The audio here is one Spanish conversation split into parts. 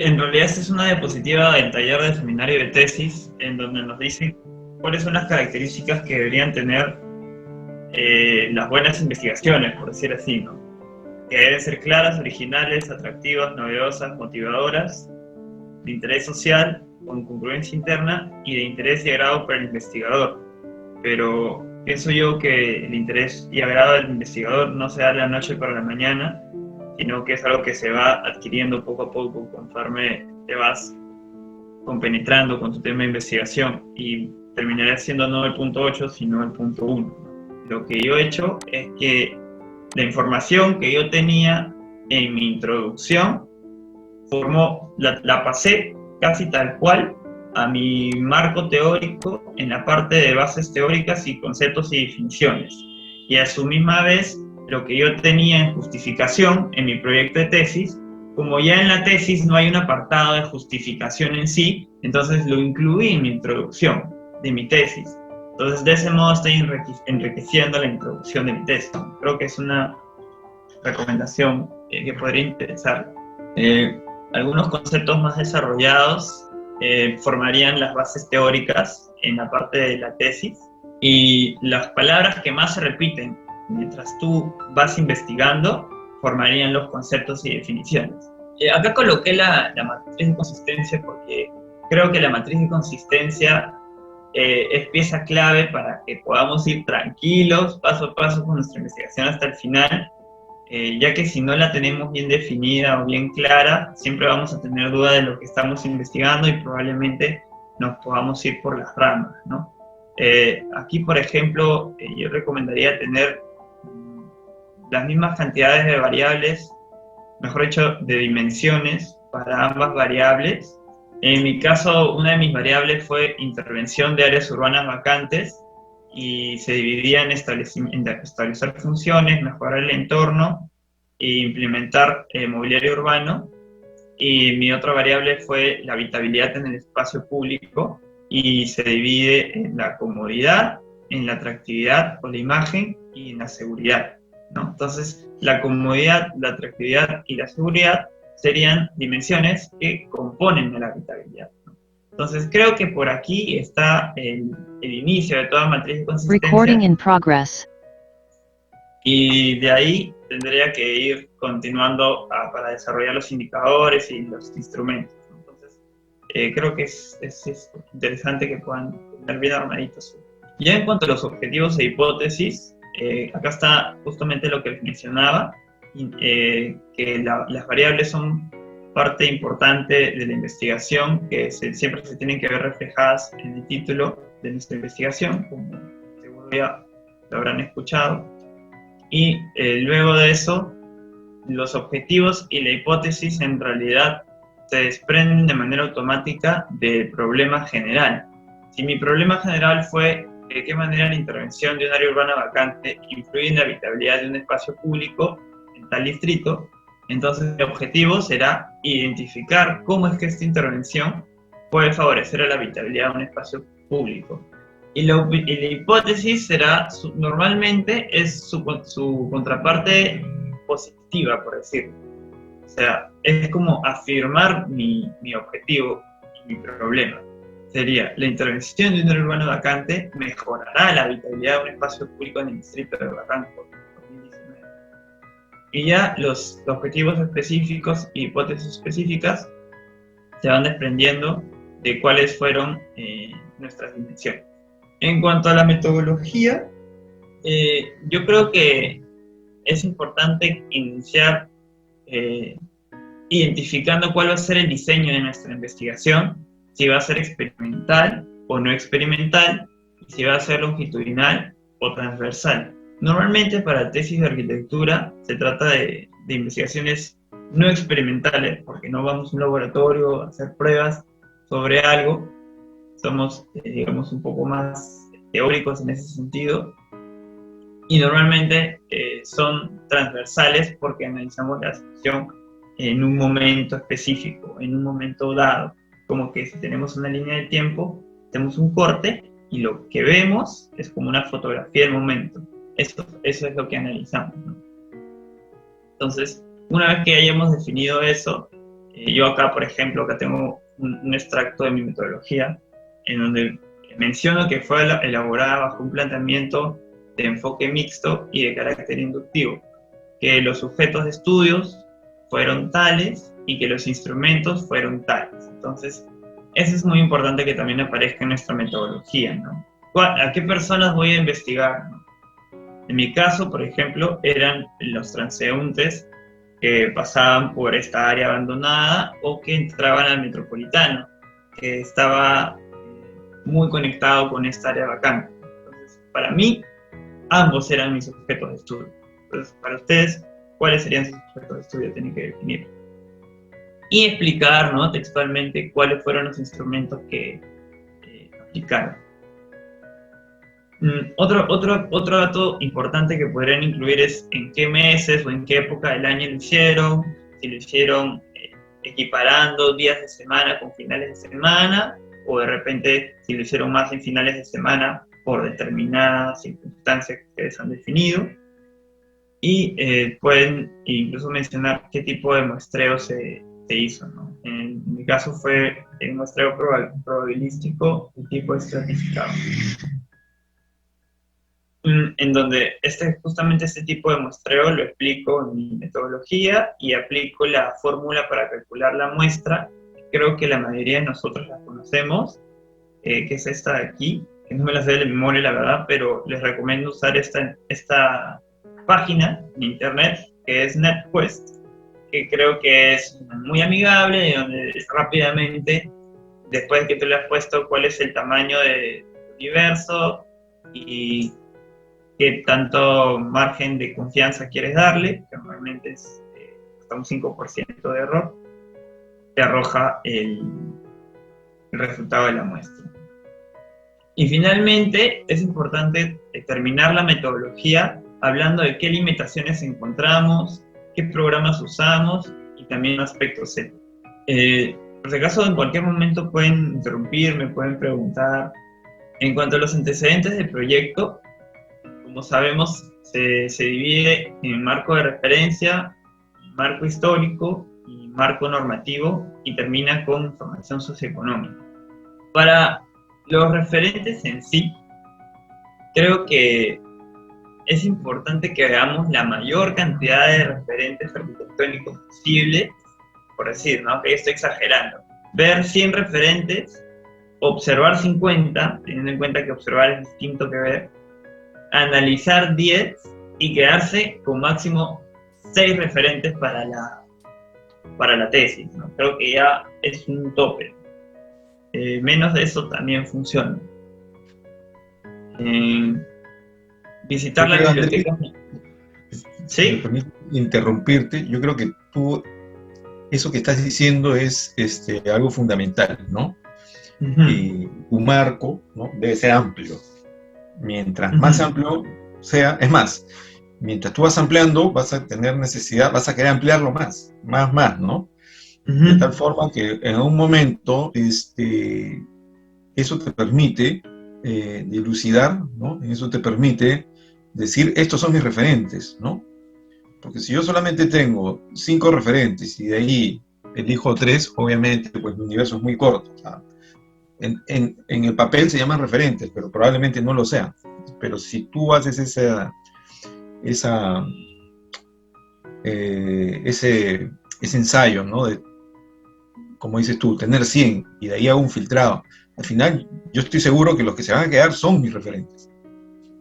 en realidad esta es una diapositiva del taller de seminario de tesis, en donde nos dicen cuáles son las características que deberían tener las buenas investigaciones, por decir así, ¿no? Que deben ser claras, originales, atractivas, novedosas, motivadoras, de interés social, con congruencia interna y de interés y agrado para el investigador. Pero pienso yo que el interés y agrado del investigador no se da de la noche para la mañana, sino que es algo que se va adquiriendo poco a poco conforme te vas compenetrando con tu tema de investigación, y terminaré siendo no el punto 8, sino el punto 1. Lo que yo he hecho es que la información que yo tenía en mi introducción la pasé casi tal cual a mi marco teórico en la parte de bases teóricas y conceptos y definiciones. Y a su misma vez, lo que yo tenía en justificación en mi proyecto de tesis, como ya en la tesis no hay un apartado de justificación en sí, entonces lo incluí en mi introducción de mi tesis. Entonces, de ese modo estoy enriqueciendo la introducción de mi tesis. Creo que es una recomendación que podría interesar. Algunos conceptos más desarrollados formarían las bases teóricas en la parte de la tesis, y las palabras que más se repiten mientras tú vas investigando formarían los conceptos y definiciones. Acá coloqué la matriz de consistencia porque creo que la matriz de consistencia es pieza clave para que podamos ir tranquilos, paso a paso con nuestra investigación hasta el final, ya que si no la tenemos bien definida o bien clara, siempre vamos a tener duda de lo que estamos investigando y probablemente nos podamos ir por las ramas, ¿no? Aquí, por ejemplo, yo recomendaría tener las mismas cantidades de variables, mejor dicho, de dimensiones para ambas variables. En mi caso, una de mis variables fue intervención de áreas urbanas vacantes, y se dividía en establecer funciones, mejorar el entorno e implementar mobiliario urbano. Y mi otra variable fue la habitabilidad en el espacio público, y se divide en la comodidad, en la atractividad o la imagen y en la seguridad, ¿no? Entonces, la comodidad, la atractividad y la seguridad serían dimensiones que componen la habitabilidad, ¿no? Entonces, creo que por aquí está el inicio de toda matriz de consistencia. Recording in progress. Y de ahí tendría que ir continuando para desarrollar los indicadores y los instrumentos. Entonces, creo que es interesante que puedan tener bien armaditos. Ya en cuanto a los objetivos e hipótesis, acá está justamente lo que les mencionaba, que las variables son parte importante de la investigación, que siempre se tienen que ver reflejadas en el título de nuestra investigación, como seguro ya lo habrán escuchado. Y luego de eso, los objetivos y la hipótesis en realidad se desprenden de manera automática del problema general. Si mi problema general fue de qué manera la intervención de un área urbana vacante influye en la habitabilidad de un espacio público en tal distrito, entonces el objetivo será identificar cómo es que esta intervención puede favorecer a la habitabilidad de un espacio público. Y la hipótesis será, normalmente, es su contraparte positiva, por decirlo. O sea, es como afirmar mi objetivo y mi problema. Sería, la intervención de un área urbana vacante mejorará la habitabilidad de un espacio público en el distrito de Barranco 2019. Y ya los objetivos específicos y hipótesis específicas se van desprendiendo de cuáles fueron nuestras dimensiones. En cuanto a la metodología, yo creo que es importante iniciar identificando cuál va a ser el diseño de nuestra investigación, si va a ser experimental o no experimental, y si va a ser longitudinal o transversal. Normalmente para tesis de arquitectura se trata de investigaciones no experimentales, porque no vamos a un laboratorio a hacer pruebas sobre algo, somos, digamos, un poco más teóricos en ese sentido, y normalmente son transversales porque analizamos la situación en un momento específico, en un momento dado, como que si tenemos una línea de tiempo, tenemos un corte y lo que vemos es como una fotografía del momento. Eso es lo que analizamos, ¿no? Entonces, una vez que hayamos definido eso, Yo acá, por ejemplo, acá tengo un extracto de mi metodología en donde menciono que fue elaborada bajo un planteamiento de enfoque mixto y de carácter inductivo, que los sujetos de estudios fueron tales y que los instrumentos fueron tales. Entonces, eso es muy importante que también aparezca en nuestra metodología, ¿no? ¿A qué personas voy a investigar, ¿no? En mi caso, por ejemplo, eran los transeúntes que pasaban por esta área abandonada o que entraban al metropolitano, que estaba muy conectado con esta área vacante. Entonces, para mí, ambos eran mis objetos de estudio. Entonces, para ustedes, ¿cuáles serían sus objetos de estudio? Tienen que definir. Y explicar, ¿no?, textualmente cuáles fueron los instrumentos que aplicaron. Otro dato importante que podrían incluir es en qué meses o en qué época del año lo hicieron, si lo hicieron equiparando días de semana con finales de semana, o de repente si lo hicieron más en finales de semana por determinadas circunstancias que ustedes han definido. Y pueden incluso mencionar qué tipo de muestreo se hizo, ¿no? En mi caso fue un muestreo probabilístico de tipo estratificado, en donde justamente este tipo de muestreo lo explico en mi metodología y aplico la fórmula para calcular la muestra. Creo que la mayoría de nosotros la conocemos, que es esta de aquí, que no me la sé de memoria, la verdad, pero les recomiendo usar esta página en internet, que es NetQuest, que creo que es muy amigable, y donde rápidamente, después de que tú le has puesto cuál es el tamaño del universo y qué tanto margen de confianza quieres darle, que normalmente es hasta un 5% de error, te arroja el resultado de la muestra. Y finalmente, es importante terminar la metodología hablando de qué limitaciones encontramos, qué programas usamos y también aspectos éticos. Por si acaso, en cualquier momento pueden interrumpirme, pueden preguntar. En cuanto a los antecedentes del proyecto, como sabemos, se divide en marco de referencia, marco histórico y marco normativo, y termina con información socioeconómica. Para los referentes en sí, creo que es importante que veamos la mayor cantidad de referentes arquitectónicos posible, por decir, ¿no?, que estoy exagerando. Ver 100 referentes, observar 50, teniendo en cuenta que observar es distinto que ver, analizar 10 y quedarse con máximo 6 referentes para la tesis, ¿no? Creo que ya es un tope. Menos de eso también funciona. Visitar la biblioteca. Si me permite interrumpirte, yo creo que eso que estás diciendo es algo fundamental, ¿no? Y tu marco, ¿no?, debe ser amplio. Mientras más amplio sea, es más, mientras tú vas ampliando, vas a tener necesidad, vas a querer ampliarlo más, ¿no? De tal forma que en un momento eso te permite dilucidar, ¿no? Eso te permite decir, estos son mis referentes, ¿no? Porque si yo solamente tengo 5 referentes y de ahí elijo 3, obviamente pues mi universo es muy corto. O sea, en el papel se llaman referentes, pero probablemente no lo sean. Pero si tú haces ese ensayo, ¿no?, de, como dices tú, tener 100 y de ahí hago un filtrado, al final yo estoy seguro que los que se van a quedar son mis referentes.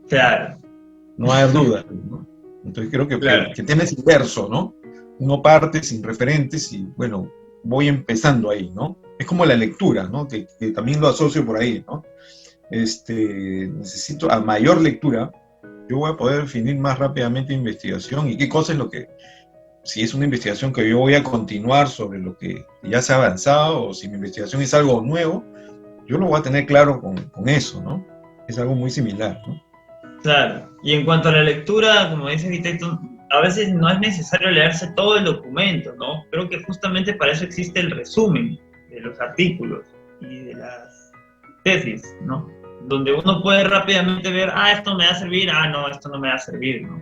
Claro. No va a haber duda, ¿no? Entonces creo que el tema es inverso, ¿no? Uno parte sin referentes y, bueno, voy empezando ahí, ¿no? Es como la lectura, ¿no? Que también lo asocio por ahí, ¿no? Necesito, a mayor lectura, yo voy a poder definir más rápidamente investigación y qué cosa es lo que, si es una investigación que yo voy a continuar sobre lo que ya se ha avanzado, o si mi investigación es algo nuevo, yo lo voy a tener claro con eso, ¿no? Es algo muy similar, ¿no? Claro. Y en cuanto a la lectura, como dice el arquitecto, a veces no es necesario leerse todo el documento, ¿no? Creo que justamente para eso existe el resumen de los artículos y de las tesis, ¿no? Donde uno puede rápidamente ver, esto me va a servir, no, esto no me va a servir, ¿no?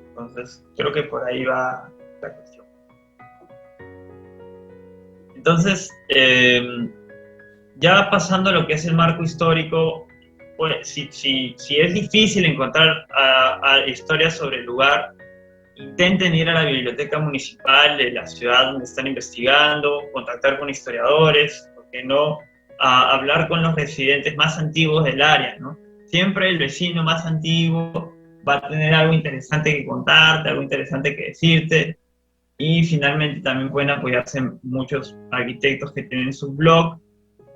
Entonces, creo que por ahí va la cuestión. Entonces, ya pasando a lo que es el marco histórico, pues, si es difícil encontrar a historias sobre el lugar, intenten ir a la biblioteca municipal de la ciudad donde están investigando, contactar con historiadores, ¿por qué no? A hablar con los residentes más antiguos del área, ¿no? Siempre el vecino más antiguo va a tener algo interesante que contarte, algo interesante que decirte, y finalmente también pueden apoyarse en muchos arquitectos que tienen sus blogs.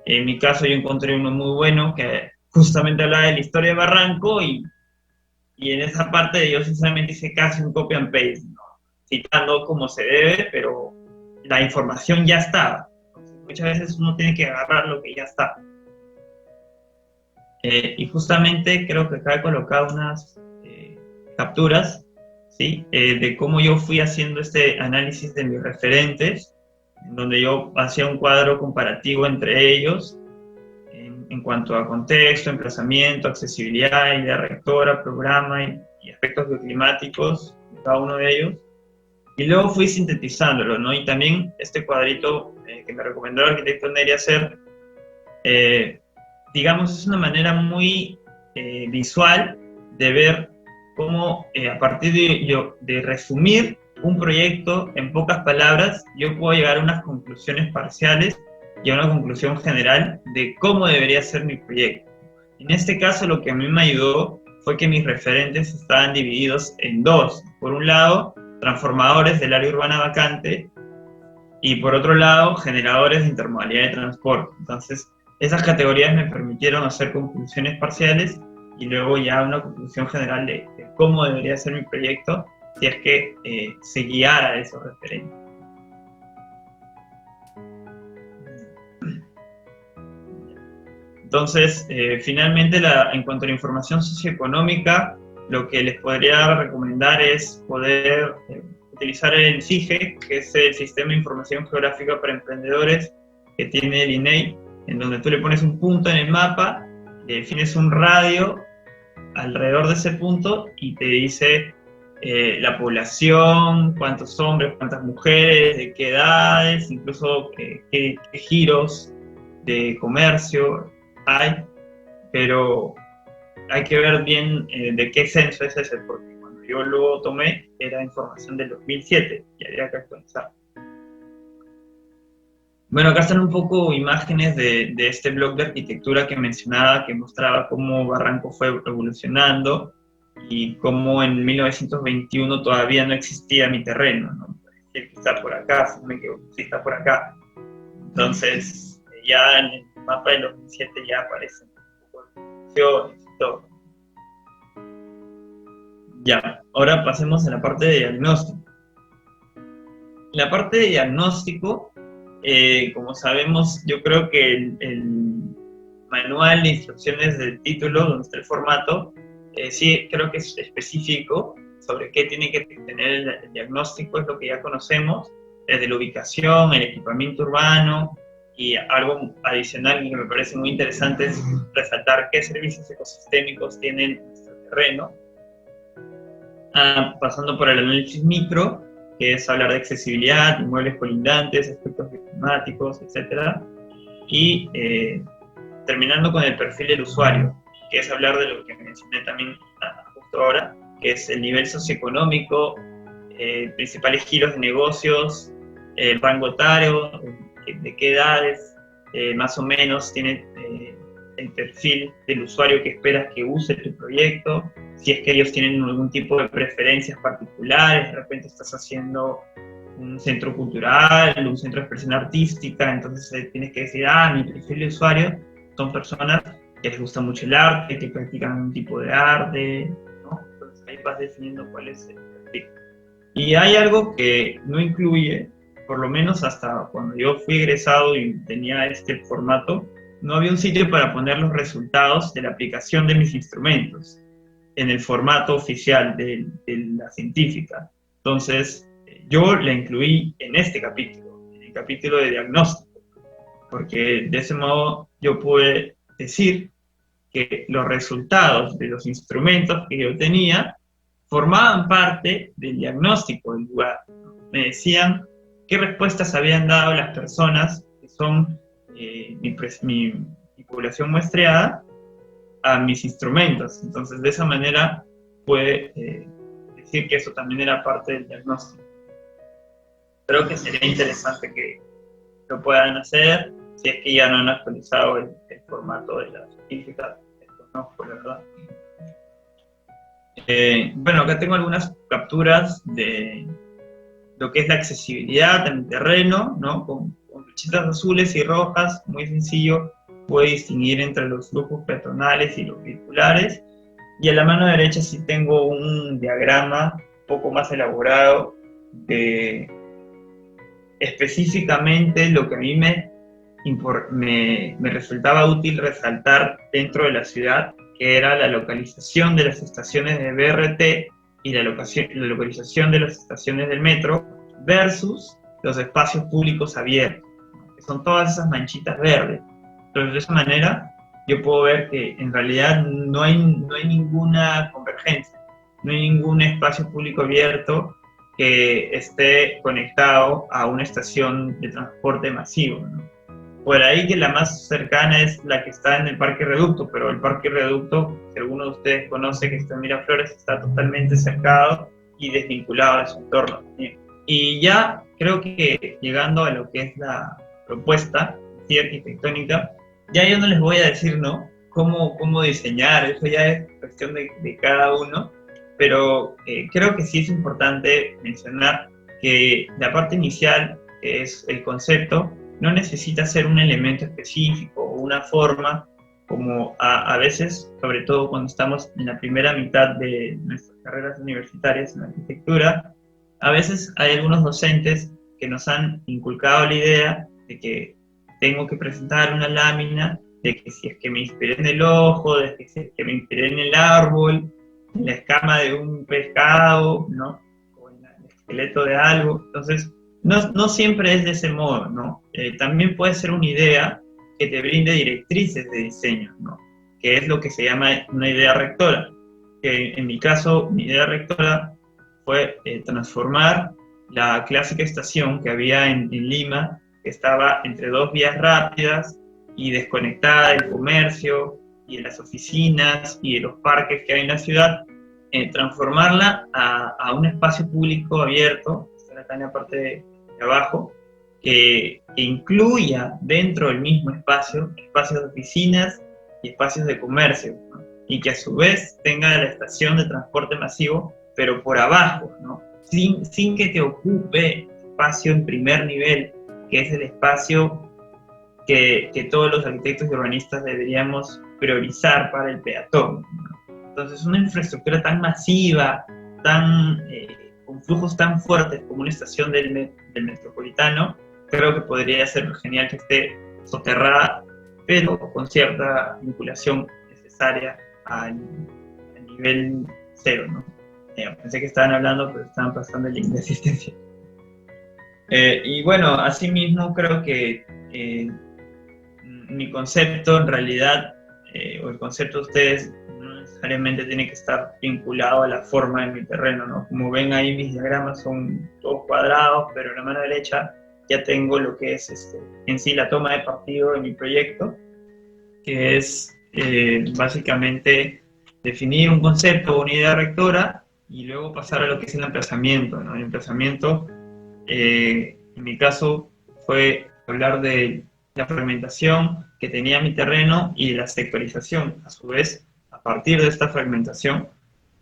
En mi caso yo encontré uno muy bueno que justamente hablaba de la historia de Barranco y en esa parte yo sinceramente hice casi un copy and paste, ¿no? Citando como se debe, pero la información ya estaba. Entonces, muchas veces uno tiene que agarrar lo que ya está. Y justamente creo que acá he colocado unas capturas, ¿sí? De cómo yo fui haciendo este análisis de mis referentes, en donde yo hacía un cuadro comparativo entre ellos, en cuanto a contexto, emplazamiento, accesibilidad, idea rectora, programa y aspectos bioclimáticos de cada uno de ellos. Y luego fui sintetizándolo, ¿no? Y también este cuadrito que me recomendó el arquitecto Neri hacer, digamos, es una manera muy visual de ver cómo a partir de resumir un proyecto en pocas palabras, yo puedo llegar a unas conclusiones parciales y a una conclusión general de cómo debería ser mi proyecto. En este caso, lo que a mí me ayudó fue que mis referentes estaban divididos en dos. Por un lado, transformadores del área urbana vacante, y por otro lado, generadores de intermodalidad de transporte. Entonces, esas categorías me permitieron hacer conclusiones parciales y luego ya una conclusión general de cómo debería ser mi proyecto si es que se guiara a esos referentes. Entonces, finalmente, en cuanto a la información socioeconómica, lo que les podría recomendar es poder utilizar el SIGE, que es el Sistema de Información Geográfica para Emprendedores que tiene el INEI, en donde tú le pones un punto en el mapa, le defines un radio alrededor de ese punto y te dice la población, cuántos hombres, cuántas mujeres, de qué edades, incluso qué giros de comercio hay, pero hay que ver bien de qué censo es ese, porque cuando yo lo tomé era información del 2007 y había que actualizar. Bueno, acá están un poco imágenes de este blog de arquitectura que mencionaba, que mostraba cómo Barranco fue evolucionando y cómo en 1921 todavía no existía mi terreno, ¿no? Que está por acá, si no me equivoco, sí está por acá. Entonces, ya en el mapa del 2007 ya aparecen un poco de funciones y todo. Ya, ahora pasemos a la parte de diagnóstico. En la parte de diagnóstico, como sabemos, yo creo que el manual de instrucciones del título, donde está el formato, sí creo que es específico sobre qué tiene que tener el diagnóstico, es lo que ya conocemos, desde la ubicación, el equipamiento urbano, y algo adicional que me parece muy interesante es resaltar qué servicios ecosistémicos tiene nuestro terreno, pasando por el análisis micro, que es hablar de accesibilidad, inmuebles colindantes, aspectos climáticos, etc. Y terminando con el perfil del usuario, que es hablar de lo que mencioné también justo ahora, que es el nivel socioeconómico, principales giros de negocios, el rango etario, de qué edades más o menos tiene el perfil del usuario que esperas que use tu proyecto, si es que ellos tienen algún tipo de preferencias particulares, de repente estás haciendo un centro cultural, un centro de expresión artística, entonces tienes que decir, mi perfil de usuario son personas que les gusta mucho el arte, que practican un tipo de arte, ¿no? Entonces ahí vas definiendo cuál es el perfil. Y hay algo que no incluye, por lo menos hasta cuando yo fui egresado y tenía este formato, no había un sitio para poner los resultados de la aplicación de mis instrumentos en el formato oficial de la científica. Entonces, yo la incluí en este capítulo, en el capítulo de diagnóstico, porque de ese modo yo pude decir que los resultados de los instrumentos que yo tenía formaban parte del diagnóstico del lugar. Me decían qué respuestas habían dado las personas que son mi población muestreada a mis instrumentos. Entonces, de esa manera puede decir que eso también era parte del diagnóstico. Creo que sería interesante que lo puedan hacer, si es que ya no han actualizado el formato de la científica. Desconozco, la verdad. Bueno, acá tengo algunas capturas de lo que es la accesibilidad en el terreno, ¿no? Con flechitas azules y rojas, muy sencillo, puede distinguir entre los flujos peatonales y los vehiculares. Y a la mano derecha sí tengo un diagrama un poco más elaborado de específicamente lo que a mí me resultaba útil resaltar dentro de la ciudad, que era la localización de las estaciones de BRT y la localización de las estaciones del metro versus los espacios públicos abiertos, que son todas esas manchitas verdes. Entonces, de esa manera, yo puedo ver que en realidad no hay ninguna convergencia, no hay ningún espacio público abierto que esté conectado a una estación de transporte masivo, ¿no? Por ahí que la más cercana es la que está en el Parque Reducto, pero el Parque Reducto, si alguno de ustedes conoce que está en Miraflores, está totalmente cercado y desvinculado de su entorno. Y ya creo que llegando a lo que es la propuesta arquitectónica, ya yo no les voy a decir, ¿no?, cómo diseñar, eso ya es cuestión de cada uno, pero creo que sí es importante mencionar que la parte inicial, que es el concepto, no necesita ser un elemento específico o una forma, como a veces, sobre todo cuando estamos en la primera mitad de nuestras carreras universitarias en arquitectura, a veces hay algunos docentes que nos han inculcado la idea de que tengo que presentar una lámina, de que si es que me inspiré en el ojo, de que si es que me inspiré en el árbol, en la escama de un pescado, ¿no?, o en el esqueleto de algo. Entonces, no siempre es de ese modo, ¿no? También puede ser una idea que te brinde directrices de diseño, ¿no?, que es lo que se llama una idea rectora. Que en mi caso, mi idea rectora fue transformar la clásica estación que había en Lima, que estaba entre dos vías rápidas y desconectada del comercio y de las oficinas y de los parques que hay en la ciudad, transformarla a un espacio público abierto, que está acá en la parte de abajo, que incluya dentro del mismo espacio espacios de oficinas y espacios de comercio, ¿no?, y que a su vez tenga la estación de transporte masivo, pero por abajo, ¿no?, sin que te ocupe espacio en primer nivel, que es el espacio que todos los arquitectos y urbanistas deberíamos priorizar para el peatón, ¿no? Entonces, una infraestructura tan masiva, con flujos tan fuertes como una estación del Metropolitano, creo que podría ser genial que esté soterrada, pero con cierta vinculación necesaria al nivel cero, ¿no? Pensé que estaban hablando, pero estaban pasando el link de asistencia. Y bueno, asimismo creo que mi concepto en realidad, o el concepto de ustedes, no necesariamente tiene que estar vinculado a la forma de mi terreno, ¿no? Como ven ahí, mis diagramas son todos cuadrados, pero en la mano derecha ya tengo lo que es en sí la toma de partido de mi proyecto, que es básicamente definir un concepto o una idea rectora y luego pasar a lo que es el emplazamiento, ¿no? El emplazamiento, en mi caso, fue hablar de la fragmentación que tenía mi terreno y de la sectorización, a su vez, a partir de esta fragmentación,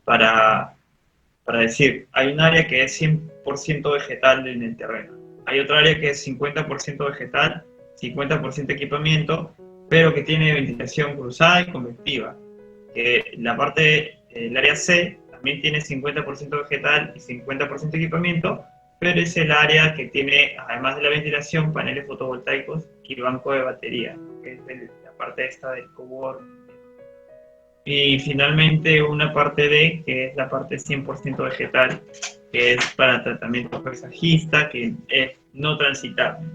para decir, hay un área que es 100% vegetal en el terreno, hay otra área que es 50% vegetal, 50% equipamiento, pero que tiene ventilación cruzada y convectiva, que el área C también tiene 50% vegetal y 50% equipamiento, pero es el área que tiene, además de la ventilación, paneles fotovoltaicos y banco de batería, que es la parte esta del coworking. Y finalmente una parte D, que es la parte 100% vegetal, que es para tratamiento paisajista, que es no transitable.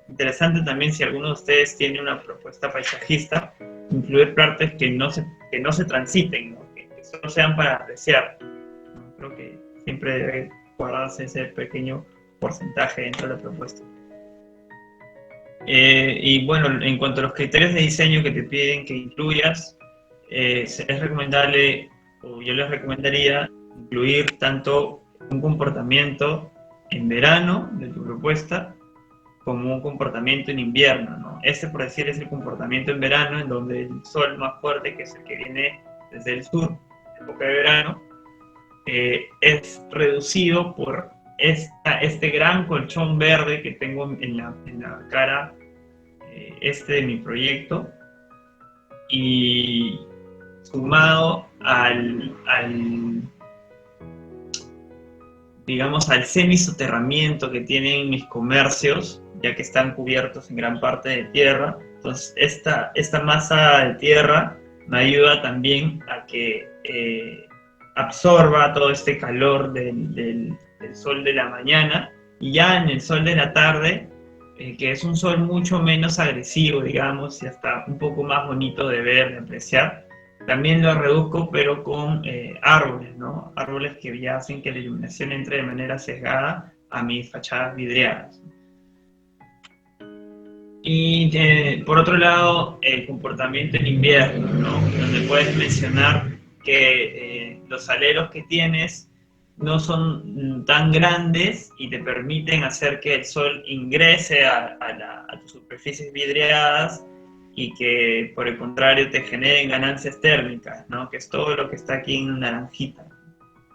Interesante también, si alguno de ustedes tiene una propuesta paisajista, incluir partes que no se transiten, ¿no?, que solo sean para apreciar. Creo que siempre debe guardarse ese pequeño porcentaje dentro de la propuesta. Y bueno, en cuanto a los criterios de diseño que te piden que incluyas, es recomendable, o yo les recomendaría, incluir tanto un comportamiento en verano de tu propuesta como un comportamiento en invierno, ¿no? Este, por decir, es el comportamiento en verano, en donde el sol más fuerte, que es el que viene desde el sur, en época de verano, es reducido por este gran colchón verde que tengo en la cara de mi proyecto, y sumado digamos, al semisoterramiento que tienen mis comercios, ya que están cubiertos en gran parte de tierra. Entonces, esta masa de tierra me ayuda también a que absorba todo este calor del sol de la mañana, y ya en el sol de la tarde, que es un sol mucho menos agresivo, digamos, y hasta un poco más bonito de ver, de apreciar, también lo reduzco, pero con árboles, ¿no? Árboles que ya hacen que la iluminación entre de manera sesgada a mis fachadas vidriadas. Y por otro lado, el comportamiento en invierno, ¿no? Donde puedes mencionar que los aleros que tienes no son tan grandes y te permiten hacer que el sol ingrese a tus superficies vidriadas, y que por el contrario te generen ganancias térmicas, ¿no? Que es todo lo que está aquí en naranjita,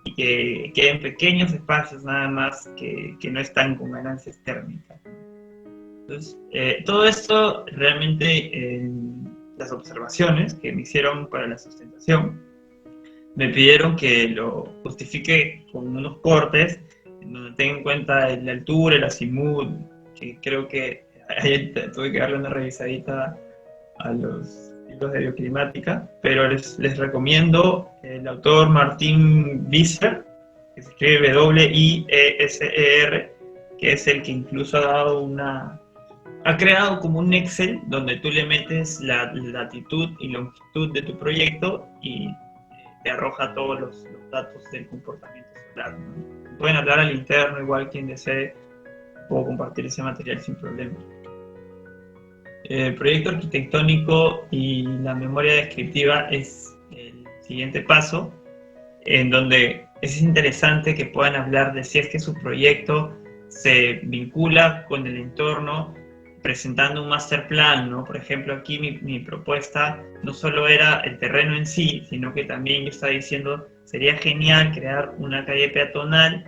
y que queden pequeños espacios nada más que no están con ganancias térmicas. Entonces, todo esto realmente, las observaciones que me hicieron para la sustentación, me pidieron que lo justifique con unos cortes en donde tenga en cuenta la altura, el azimut, que creo que ahí tuve que darle una revisadita a los libros de bioclimática, pero les recomiendo el autor Martín Visser, que se escribe Wieser, que es el que incluso ha creado como un Excel donde tú le metes la latitud y longitud de tu proyecto y te arroja todos los datos del comportamiento solar, ¿no? Pueden hablar al interno, igual quien desee, puedo compartir ese material sin problema. El proyecto arquitectónico y la memoria descriptiva es el siguiente paso, en donde es interesante que puedan hablar de si es que su proyecto se vincula con el entorno, presentando un master plan, ¿no? Por ejemplo, aquí mi propuesta no solo era el terreno en sí, sino que también yo estaba diciendo, sería genial crear una calle peatonal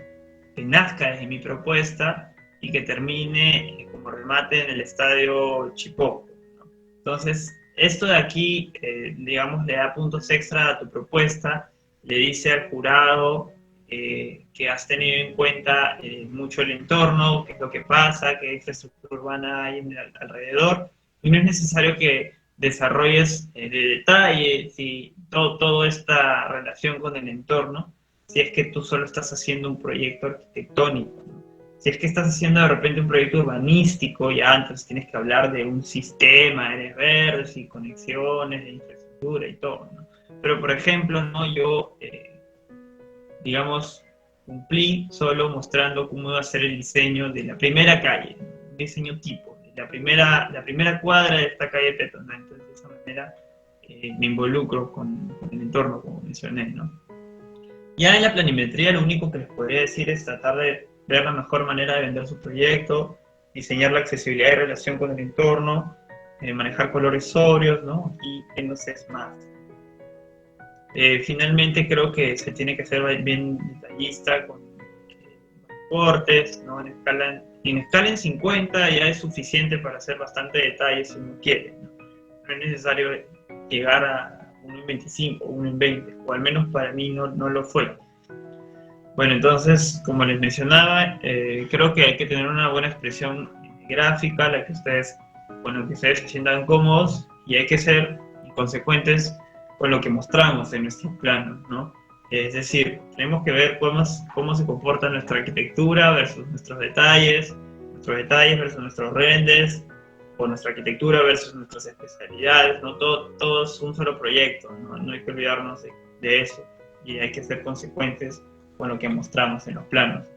que nazca desde mi propuesta y que termine como remate en el estadio Chipó, ¿no? Entonces, esto de aquí, digamos, le da puntos extra a tu propuesta, le dice al jurado que has tenido en cuenta mucho el entorno, qué es lo que pasa, qué infraestructura urbana hay alrededor, y no es necesario que desarrolles de detalle toda esta relación con el entorno, si es que tú solo estás haciendo un proyecto arquitectónico, ¿no? Si es que estás haciendo de repente un proyecto urbanístico, ya entonces tienes que hablar de un sistema de áreas verdes y conexiones de infraestructura y todo, ¿no? Pero por ejemplo, ¿no? Yo digamos, cumplí solo mostrando cómo iba a ser el diseño de la primera calle, un diseño tipo, la primera cuadra de esta calle peatonal. Entonces, de esa manera me involucro con el entorno, como mencioné, ¿no? Ya en la planimetría, lo único que les podría decir es tratar de ver la mejor manera de vender su proyecto, diseñar la accesibilidad y relación con el entorno, manejar colores sobrios, ¿no? Y menos es más. Finalmente creo que se tiene que ser bien detallista con cortes, ¿no? En escala en 50 ya es suficiente para hacer bastante detalle si uno quiere, ¿no? No es necesario llegar a 1 en 25 o 1 en 20, o al menos para mí no lo fue. Bueno, entonces, como les mencionaba, creo que hay que tener una buena expresión gráfica, la que ustedes se sientan cómodos, y hay que ser consecuentes con lo que mostramos en nuestros planos, ¿no? Es decir, tenemos que ver cómo se comporta nuestra arquitectura versus nuestros detalles versus nuestros renders, o nuestra arquitectura versus nuestras especialidades, ¿no? Todo es un solo proyecto, ¿no? No hay que olvidarnos de eso, y hay que ser consecuentes con lo que mostramos en los planos.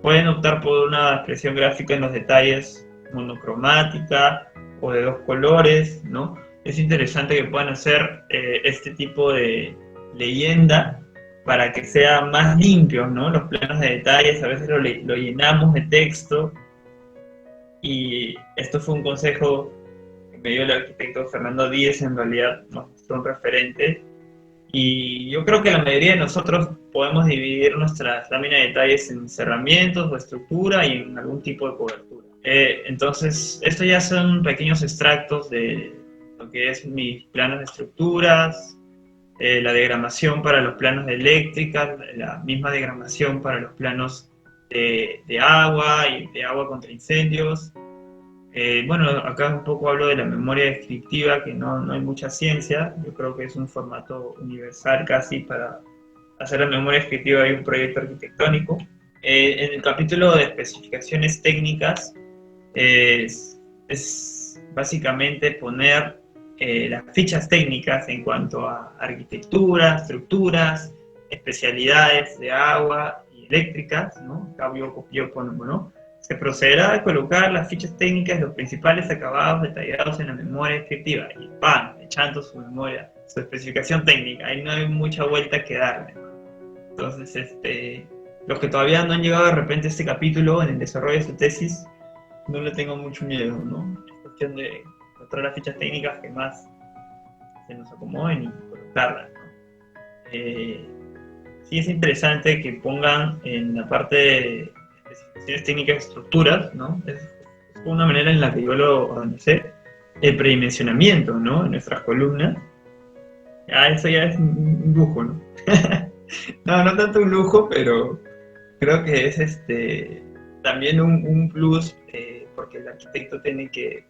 pueden optar por una expresión gráfica en los detalles monocromática o de 2 colores, ¿no? Es interesante que puedan hacer este tipo de leyenda para que sea más limpio, ¿no? Los planos de detalles a veces lo llenamos de texto, y esto fue un consejo que me dio el arquitecto Fernando Díez, en realidad nos mostró un referente, y yo creo que la mayoría de nosotros podemos dividir nuestras láminas de detalles en cerramientos o estructura y en algún tipo de cobertura. Entonces, esto ya son pequeños extractos de lo que es mis planos de estructuras, la diagramación para los planos de eléctrica, la misma diagramación para los planos de agua y de agua contra incendios. Bueno, acá un poco hablo de la memoria descriptiva, que no hay mucha ciencia. Yo creo que es un formato universal casi para hacer la memoria descriptiva de un proyecto arquitectónico. En el capítulo de especificaciones técnicas es básicamente poner las fichas técnicas en cuanto a arquitectura, estructuras, especialidades de agua y eléctricas, ¿no? Cambio, copio, pongo, ¿no? Se procederá a colocar las fichas técnicas de los principales acabados detallados en la memoria descriptiva y ¡pam! Echando su memoria, su especificación técnica. Ahí no hay mucha vuelta que darle. Entonces, los que todavía no han llegado de repente a este capítulo en el desarrollo de su tesis, no le tengo mucho miedo, ¿no? Es cuestión de encontrar las fichas técnicas que más se nos acomoden y colocarlas, ¿no? Sí es interesante que pongan en la parte de especificaciones técnicas de estructuras, ¿no? Es una manera en la que yo lo organicé, el predimensionamiento, ¿no? En nuestras columnas. Eso ya es un lujo, ¿no? No tanto un lujo, pero creo que es también un plus, porque el arquitecto tiene que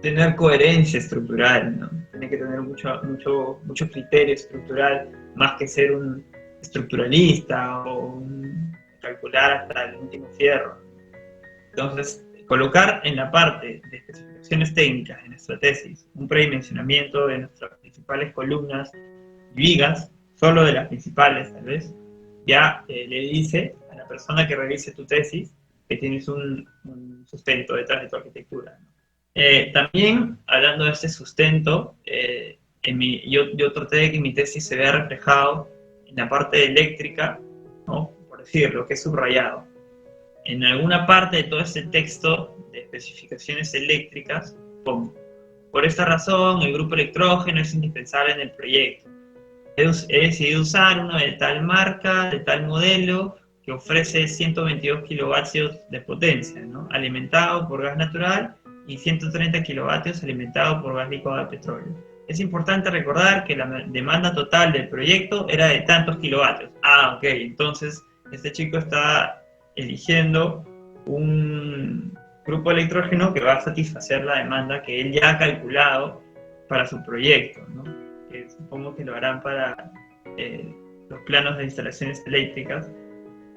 tener coherencia estructural, ¿no? Tiene que tener mucho criterio estructural, más que ser un estructuralista o calcular hasta el último fierro. Entonces, colocar en la parte de especificaciones técnicas en nuestra tesis un predimensionamiento de nuestras principales columnas y vigas, solo de las principales tal vez, ya le dice a la persona que revise tu tesis que tienes un sustento detrás de tu arquitectura, ¿no? También, hablando de este sustento, yo traté de que mi tesis se vea reflejado en la parte eléctrica, ¿no? Por decirlo, que es subrayado. En alguna parte de todo este texto de especificaciones eléctricas, pongo: por esta razón, el grupo electrógeno es indispensable en el proyecto. He decidido usar uno de tal marca, de tal modelo, que ofrece 122 kilovatios de potencia, ¿no? Alimentado por gas natural, y 130 kilovatios alimentado por gas licuado de petróleo. Es importante recordar que la demanda total del proyecto era de tantos kilovatios. Ok, entonces este chico está eligiendo un grupo de electrógeno que va a satisfacer la demanda que él ya ha calculado para su proyecto, ¿no? Que supongo que lo harán para los planos de instalaciones eléctricas.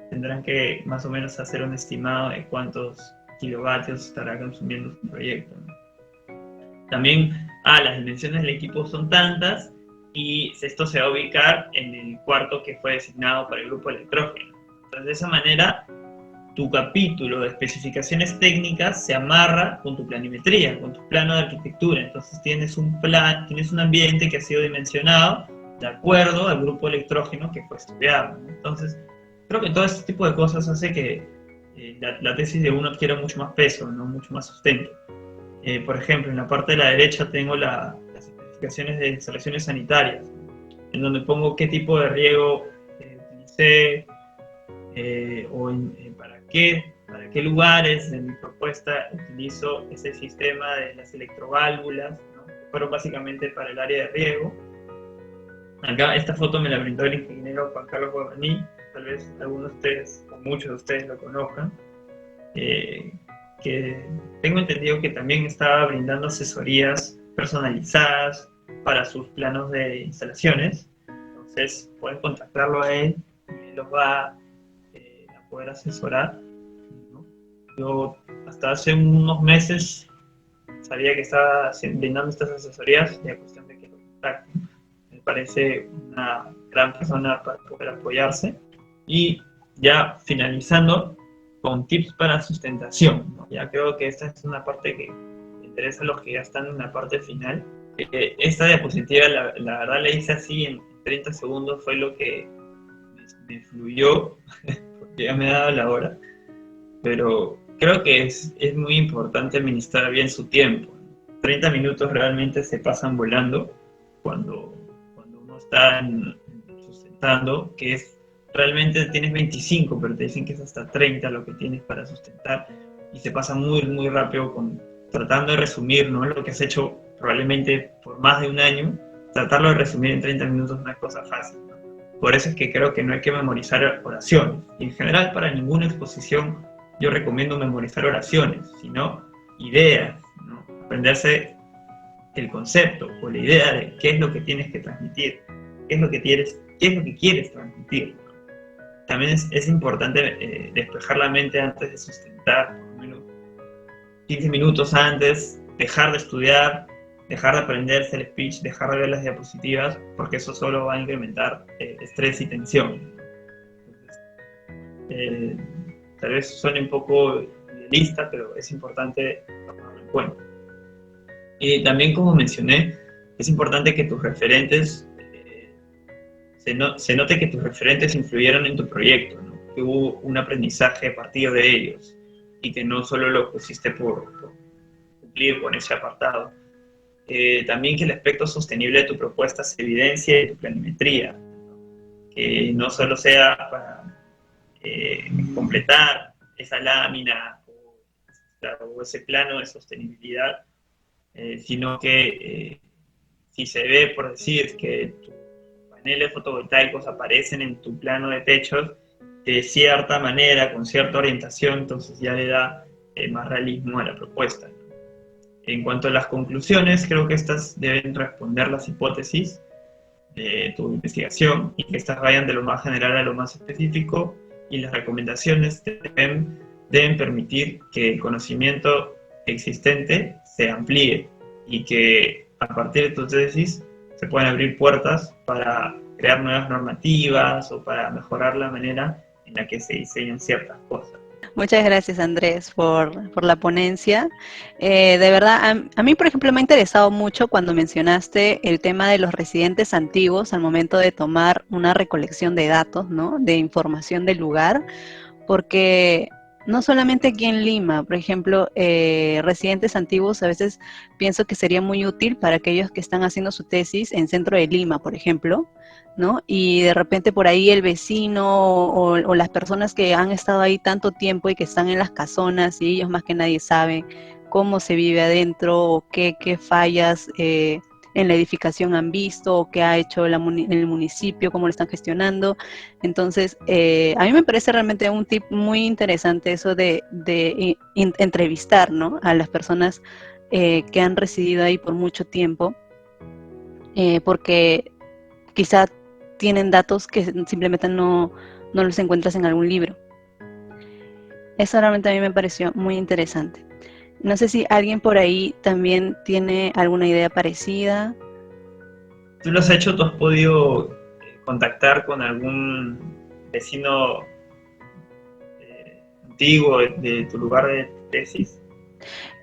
Tendrán que más o menos hacer un estimado de cuántos kilovatios estará consumiendo su proyecto, ¿no? También, las dimensiones del equipo son tantas, y esto se va a ubicar en el cuarto que fue designado para el grupo electrógeno. Entonces, de esa manera, tu capítulo de especificaciones técnicas se amarra con tu planimetría, con tu plano de arquitectura. Entonces tienes un ambiente que ha sido dimensionado de acuerdo al grupo electrógeno que fue estudiado, ¿no? Entonces, creo que todo este tipo de cosas hace que la tesis de uno adquiera mucho más peso, ¿no? Mucho más sustento. Por ejemplo, en la parte de la derecha tengo las especificaciones de instalaciones sanitarias, en donde pongo qué tipo de riego utilicé, para qué lugares en mi propuesta utilizo ese sistema de las electroválvulas, ¿no? Que fueron básicamente para el área de riego. Acá esta foto me la brindó el ingeniero Juan Carlos Guaraní, tal vez algunos de ustedes o muchos de ustedes lo conozcan, que tengo entendido que también estaba brindando asesorías personalizadas para sus planos de instalaciones. Entonces pueden contactarlo a él y él los va a poder asesorar, ¿no? Yo hasta hace unos meses sabía que estaba brindando estas asesorías, y a cuestión de que lo contacten. Me parece una gran persona para poder apoyarse. Y ya finalizando, con tips para sustentación, ¿no? Ya creo que esta es una parte que interesa a los que ya están en la parte final. Esta diapositiva, la verdad, la hice así en 30 segundos, fue lo que me fluyó, porque ya me ha dado la hora, pero creo que es muy importante administrar bien su tiempo. 30 minutos realmente se pasan volando cuando uno está sustentando, que es realmente tienes 25, pero te dicen que es hasta 30 lo que tienes para sustentar, y se pasa muy, muy rápido tratando de resumir, ¿no?, lo que has hecho probablemente por más de un año. Tratarlo de resumir en 30 minutos no es cosa fácil, ¿no? Por eso es que creo que no hay que memorizar oraciones. Y en general, para ninguna exposición yo recomiendo memorizar oraciones, sino ideas, ¿no? Aprenderse el concepto o la idea de qué es lo que tienes que transmitir, qué es lo que quieres transmitir. También es importante despejar la mente antes de sustentar, por lo menos 15 minutos antes, dejar de estudiar, dejar de aprenderse el speech, dejar de ver las diapositivas, porque eso solo va a incrementar estrés y tensión. Entonces, tal vez suene un poco idealista, pero es importante tomarlo en cuenta. Y también, como mencioné, es importante que tus referentes, se note que tus referentes influyeron en tu proyecto, ¿no? Que hubo un aprendizaje a partir de ellos y que no solo lo pusiste por cumplir con ese apartado. También que el aspecto sostenible de tu propuesta se evidencie en tu planimetría, ¿no? Que no solo sea para completar esa lámina o ese plano de sostenibilidad, sino que si se ve, por decir, que tus paneles fotovoltaicos aparecen en tu plano de techos de cierta manera, con cierta orientación, entonces ya le da más realismo a la propuesta. En cuanto a las conclusiones, creo que estas deben responder las hipótesis de tu investigación y que estas vayan de lo más general a lo más específico, y las recomendaciones deben permitir que el conocimiento existente se amplíe y que a partir de tu tesis se puedan abrir puertas para crear nuevas normativas o para mejorar la manera en la que se diseñan ciertas cosas. Muchas gracias, Andrés, por la ponencia. De verdad, a mí, por ejemplo, me ha interesado mucho cuando mencionaste el tema de los residentes antiguos al momento de tomar una recolección de datos, ¿no?, de información del lugar, porque no solamente aquí en Lima, por ejemplo, residentes antiguos, a veces pienso que sería muy útil para aquellos que están haciendo su tesis en centro de Lima, por ejemplo, ¿no? Y de repente por ahí el vecino o las personas que han estado ahí tanto tiempo y que están en las casonas, y ellos más que nadie saben cómo se vive adentro, o qué fallas en la edificación han visto, o qué ha hecho el municipio, cómo lo están gestionando. Entonces, a mí me parece realmente un tip muy interesante eso de entrevistar, ¿no?, a las personas que han residido ahí por mucho tiempo, porque quizá tienen datos que simplemente no los encuentras en algún libro. Eso realmente a mí me pareció muy interesante. No sé si alguien por ahí también tiene alguna idea parecida. ¿Tú lo has hecho? ¿Tú has podido contactar con algún vecino antiguo de tu lugar de tesis?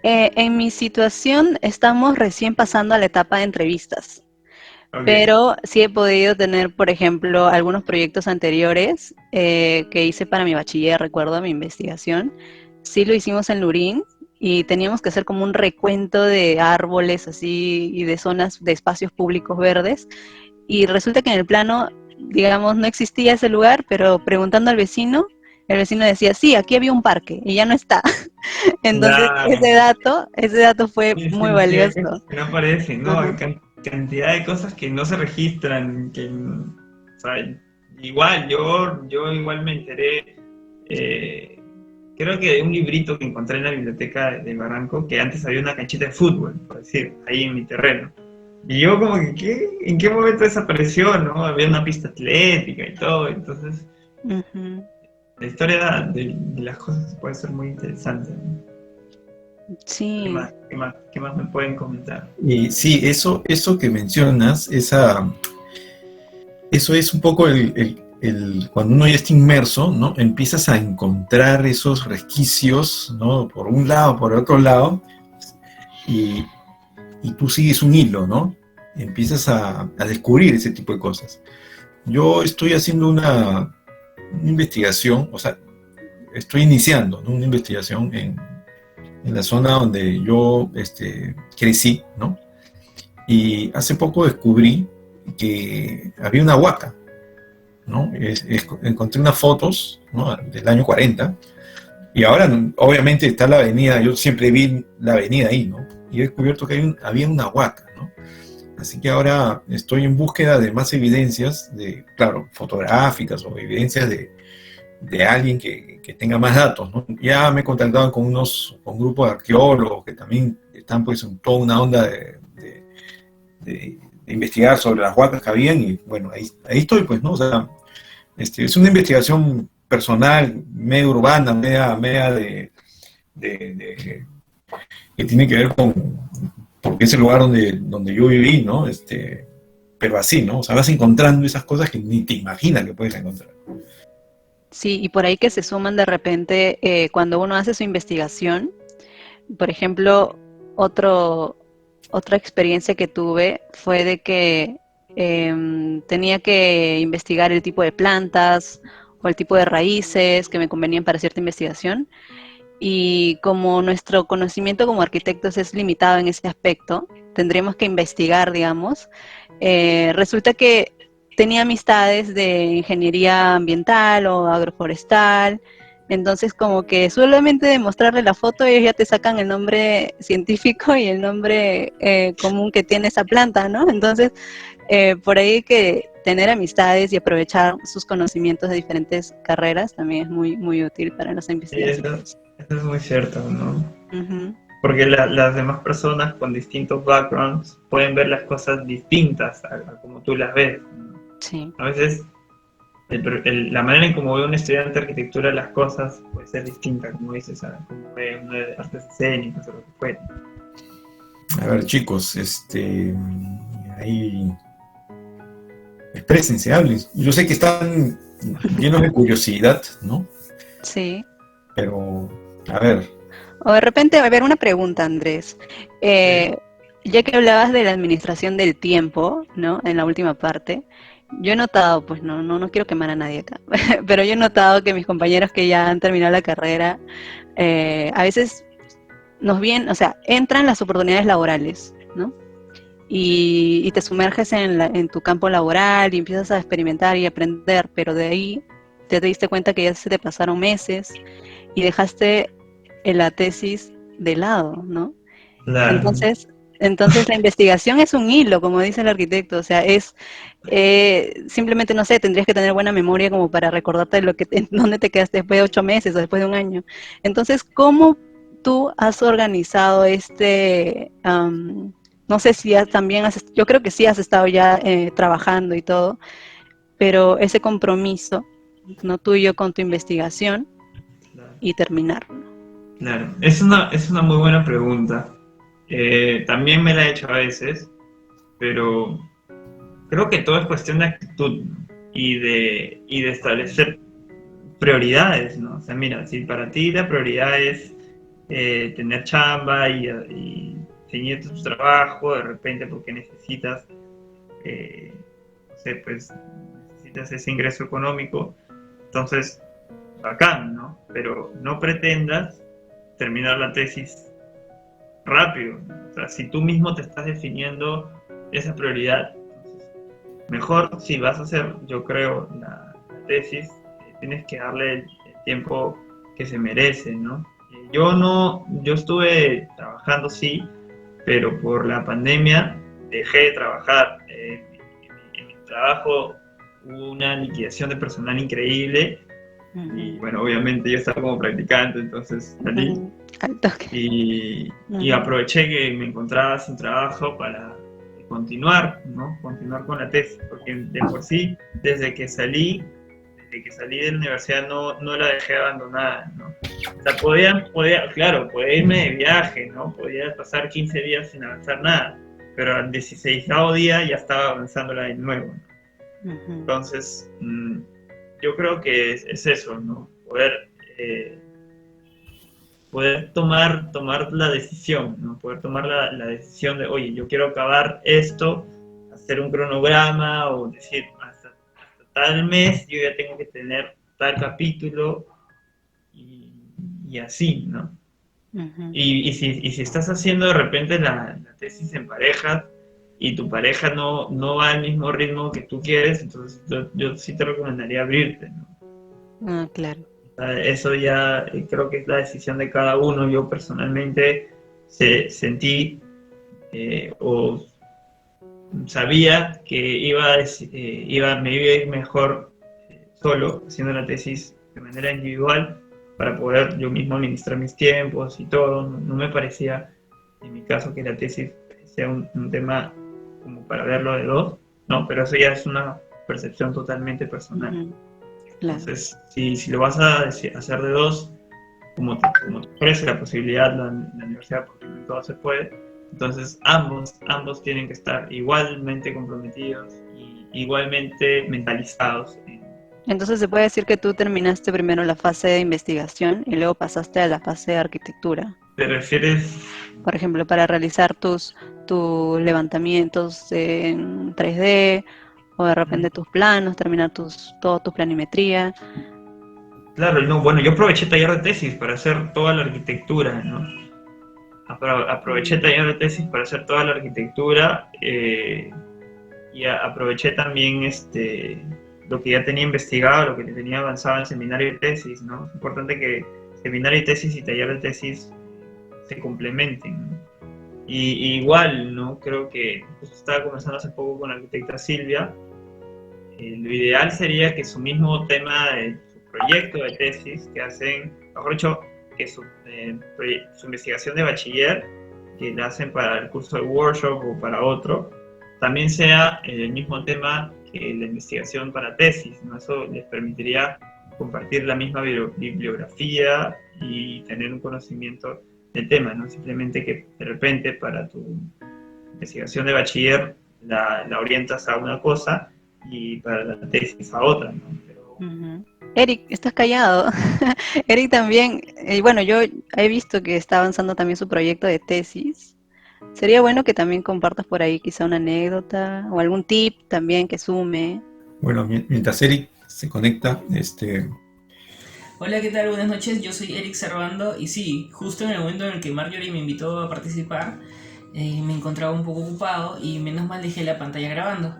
En mi situación estamos recién pasando a la etapa de entrevistas. Okay. Pero sí he podido tener, por ejemplo, algunos proyectos anteriores que hice para mi bachiller, recuerdo, mi investigación. Sí lo hicimos en Lurín y teníamos que hacer como un recuento de árboles así y de zonas, de espacios públicos verdes. Y resulta que en el plano, digamos, no existía ese lugar, pero preguntando al vecino, el vecino decía, sí, aquí había un parque y ya no está. Entonces, ese dato fue muy valioso. Que no aparecen, ¿no? Hay cantidad de cosas que no se registran, que, o sea, igual, yo igual me enteré, creo que de un librito que encontré en la biblioteca de Barranco, que antes había una canchita de fútbol, por decir, ahí en mi terreno. Y yo como que, ¿en qué momento desapareció, no? Había una pista atlética y todo, entonces... La historia de las cosas puede ser muy interesante, ¿no? Sí. ¿Qué más me pueden comentar? Y sí, eso que mencionas, eso es un poco cuando uno ya está inmerso, ¿no? Empiezas a encontrar esos resquicios, ¿no? Por un lado, por el otro lado, y tú sigues un hilo, ¿no? Empiezas a descubrir ese tipo de cosas. Yo estoy haciendo una investigación, o sea, estoy iniciando, ¿no? Una investigación en la zona donde yo crecí, ¿no? Y hace poco descubrí que había una huaca, ¿no? Encontré unas fotos, ¿no? Del año 40, y ahora obviamente está la avenida, yo siempre vi la avenida ahí, ¿no? Y he descubierto que había una huaca, ¿no? Así que ahora estoy en búsqueda de más evidencias, claro, fotográficas o evidencias de alguien que tenga más datos, ¿no? Ya me he contactado con un grupo de arqueólogos que también están pues en toda una onda de investigar sobre las huacas que habían, y bueno, ahí estoy pues, ¿no? O sea, es una investigación personal, medio urbana, media que tiene que ver porque es el lugar donde yo viví, ¿no? Pero así, ¿no? O sea, vas encontrando esas cosas que ni te imaginas que puedes encontrar. Sí, y por ahí que se suman de repente cuando uno hace su investigación. Por ejemplo, otra experiencia que tuve fue de que tenía que investigar el tipo de plantas o el tipo de raíces que me convenían para cierta investigación. Y como nuestro conocimiento como arquitectos es limitado en ese aspecto, tendríamos que investigar, digamos. Resulta que tenía amistades de ingeniería ambiental o agroforestal, entonces como que solamente de mostrarle la foto ellos ya te sacan el nombre científico y el nombre común que tiene esa planta, ¿no? Entonces por ahí que tener amistades y aprovechar sus conocimientos de diferentes carreras también es muy, muy útil para las Sí, investigaciones. eso es muy cierto, ¿no? Uh-huh. Porque las demás personas con distintos backgrounds pueden ver las cosas distintas a como tú las ves, ¿no? Sí. A veces la manera en cómo ve un estudiante de arquitectura las cosas puede ser distinta, como dices, a como ve uno de artes escénicas o lo que fuera. A ver, chicos, ahí exprésense, hablen. Yo sé que están llenos de curiosidad, ¿no? Sí. Pero, a ver. O de repente, a ver, una pregunta, Andrés. Sí. Ya que hablabas de la administración del tiempo, ¿no? En la última parte, yo he notado, pues no quiero quemar a nadie acá, pero yo he notado que mis compañeros que ya han terminado la carrera, a veces o sea, entran las oportunidades laborales, ¿no? Y te sumerges en tu campo laboral y empiezas a experimentar y aprender, pero de ahí te diste cuenta que ya se te pasaron meses y dejaste la tesis de lado, ¿no? Claro. Entonces la investigación es un hilo, como dice el arquitecto, o sea, es simplemente, no sé, tendrías que tener buena memoria como para recordarte dónde te quedaste después de 8 meses o después de un año. Entonces, ¿cómo tú has organizado no sé si yo creo que sí has estado ya trabajando y todo, pero ese compromiso, no tuyo con tu investigación Claro. y terminar? Claro, es una muy buena pregunta. También me la he hecho a veces, pero creo que todo es cuestión de actitud, ¿no? y de establecer prioridades, ¿no? O sea, mira, si para ti la prioridad es tener chamba y seguir tu trabajo, de repente porque necesitas, no sé, pues necesitas ese ingreso económico, entonces, bacán, ¿no? Pero no pretendas terminar la tesis rápido, ¿no? O sea, si tú mismo te estás definiendo esa prioridad, entonces, mejor si vas a hacer, yo creo, la tesis, tienes que darle el tiempo que se merece, ¿no? Yo estuve trabajando, sí, pero por la pandemia dejé de trabajar. En mi trabajo hubo una liquidación de personal increíble y bueno, obviamente yo estaba como practicante, entonces salí y aproveché que me encontraba sin trabajo para continuar, ¿no? Continuar con la tesis, porque de por sí, desde que salí de la universidad no la dejé abandonada, ¿no? O sea, claro, podía irme de viaje, ¿no? Podía pasar 15 días sin avanzar nada, pero al 16º día ya estaba avanzándola de nuevo, ¿no? Entonces, yo creo que es eso, ¿no? Poder tomar la decisión, ¿no? Poder tomar la decisión de, oye, yo quiero acabar esto, hacer un cronograma o decir, hasta tal mes yo ya tengo que tener tal capítulo y así, ¿no? Ujú. Y si estás haciendo de repente la tesis en pareja y tu pareja no va al mismo ritmo que tú quieres, entonces yo sí te recomendaría abrirte, ¿no? Ah, claro. Eso ya creo que es la decisión de cada uno. Yo personalmente sentí o sabía que me iba a ir mejor solo haciendo la tesis de manera individual para poder yo mismo administrar mis tiempos y todo. No me parecía, en mi caso, que la tesis sea un tema como para verlo de dos, ¿no? Pero eso ya es una percepción totalmente personal. Ujú. Claro. Entonces, si lo vas a hacer de dos, como te ofrece la posibilidad la universidad, porque no todo se puede, entonces ambos tienen que estar igualmente comprometidos y igualmente mentalizados. Entonces se puede decir que tú terminaste primero la fase de investigación y luego pasaste a la fase de arquitectura. ¿Te refieres? Por ejemplo, para realizar tus levantamientos en 3D o de repente tus planos, terminar toda tu planimetría. Claro, no, bueno, yo aproveché taller de tesis para hacer toda la arquitectura, ¿no? Aproveché taller de tesis para hacer toda la arquitectura y aproveché también lo que ya tenía investigado, lo que tenía avanzado en seminario de tesis, ¿no? Es importante que seminario de tesis y taller de tesis se complementen, ¿no? Y igual, ¿no? Creo que justo estaba conversando hace poco con la arquitecta Silvia. Lo ideal sería que su mismo tema de su proyecto de tesis que hacen, mejor dicho, que su investigación de bachiller que la hacen para el curso de workshop o para otro, también sea el mismo tema que la investigación para tesis, ¿no? Eso les permitiría compartir la misma bibliografía y tener un conocimiento del tema, no simplemente que de repente para tu investigación de bachiller la orientas a una cosa y para la tesis a otra, ¿no? Pero... Eric, estás callado. Eric también, bueno, yo he visto que está avanzando también su proyecto de tesis. Sería bueno que también compartas por ahí quizá una anécdota o algún tip también que sume. Bueno, mientras Eric se conecta, Hola, ¿qué tal? Buenas noches, yo soy Eric Servando y sí, justo en el momento en el que Marjorie me invitó a participar, me encontraba un poco ocupado y menos mal dejé la pantalla grabando.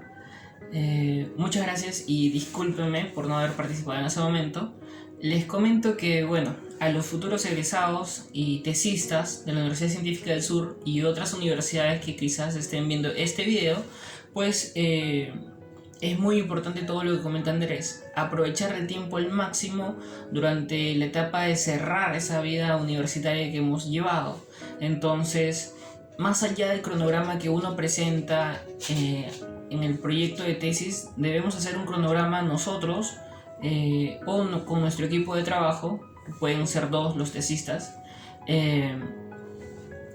Muchas gracias y discúlpenme por no haber participado en ese momento. Les comento que, bueno, a los futuros egresados y tesistas de la Universidad Científica del Sur y otras universidades que quizás estén viendo este video, pues es muy importante todo lo que comenta Andrés, aprovechar el tiempo al máximo durante la etapa de cerrar esa vida universitaria que hemos llevado. Entonces, más allá del cronograma que uno presenta en el proyecto de tesis, debemos hacer un cronograma nosotros o con nuestro equipo de trabajo, que pueden ser dos los tesistas,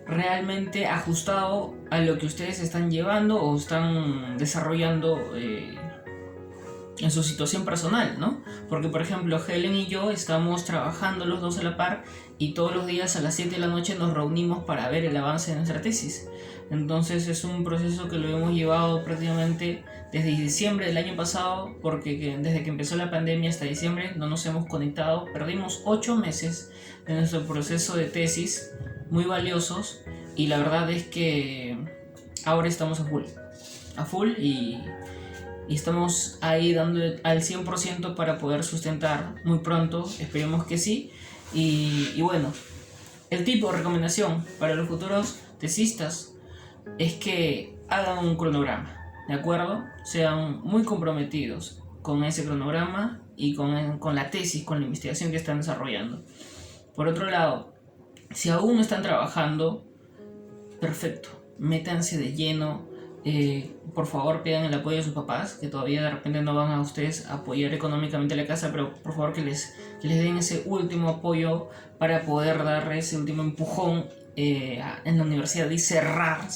realmente ajustado a lo que ustedes están llevando o están desarrollando en su situación personal, ¿no? Porque, por ejemplo, Helen y yo estamos trabajando los dos a la par y todos los días a las 7 de la noche nos reunimos para ver el avance de nuestra tesis. Entonces es un proceso que lo hemos llevado prácticamente desde diciembre del año pasado, porque desde que empezó la pandemia hasta diciembre no nos hemos conectado. Perdimos 8 meses de nuestro proceso de tesis, muy valiosos, y la verdad es que ahora estamos a full y estamos ahí dando al 100% para poder sustentar muy pronto, esperemos que sí. Y bueno, el tipo de recomendación para los futuros tesistas es que hagan un cronograma, ¿de acuerdo? Sean muy comprometidos con ese cronograma y con la tesis, con la investigación que están desarrollando. Por otro lado, si aún no están trabajando, perfecto, métanse de lleno. Por favor, pidan el apoyo de sus papás, que todavía de repente no van a ustedes a apoyar económicamente la casa, pero por favor que les den ese último apoyo para poder dar ese último empujón en la universidad y cerrar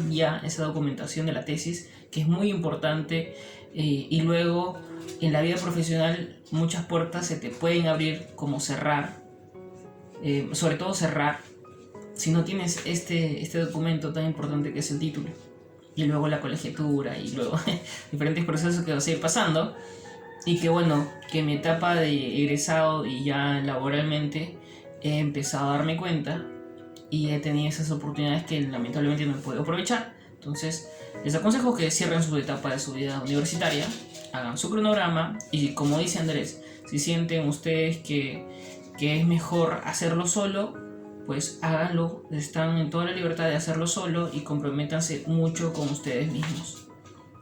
ya esa documentación de la tesis, que es muy importante. y luego en la vida profesional muchas puertas se te pueden abrir como cerrar, sobre todo cerrar, si no tienes este documento tan importante que es el título, y luego la colegiatura, y luego diferentes procesos que vas a ir pasando, y que bueno, que en mi etapa de egresado y ya laboralmente he empezado a darme cuenta y he tenido esas oportunidades que lamentablemente no he podido aprovechar. Entonces les aconsejo que cierren su etapa de su vida universitaria, hagan su cronograma y, como dice Andrés, si sienten ustedes que es mejor hacerlo solo, pues háganlo, están en toda la libertad de hacerlo solo y comprométanse mucho con ustedes mismos.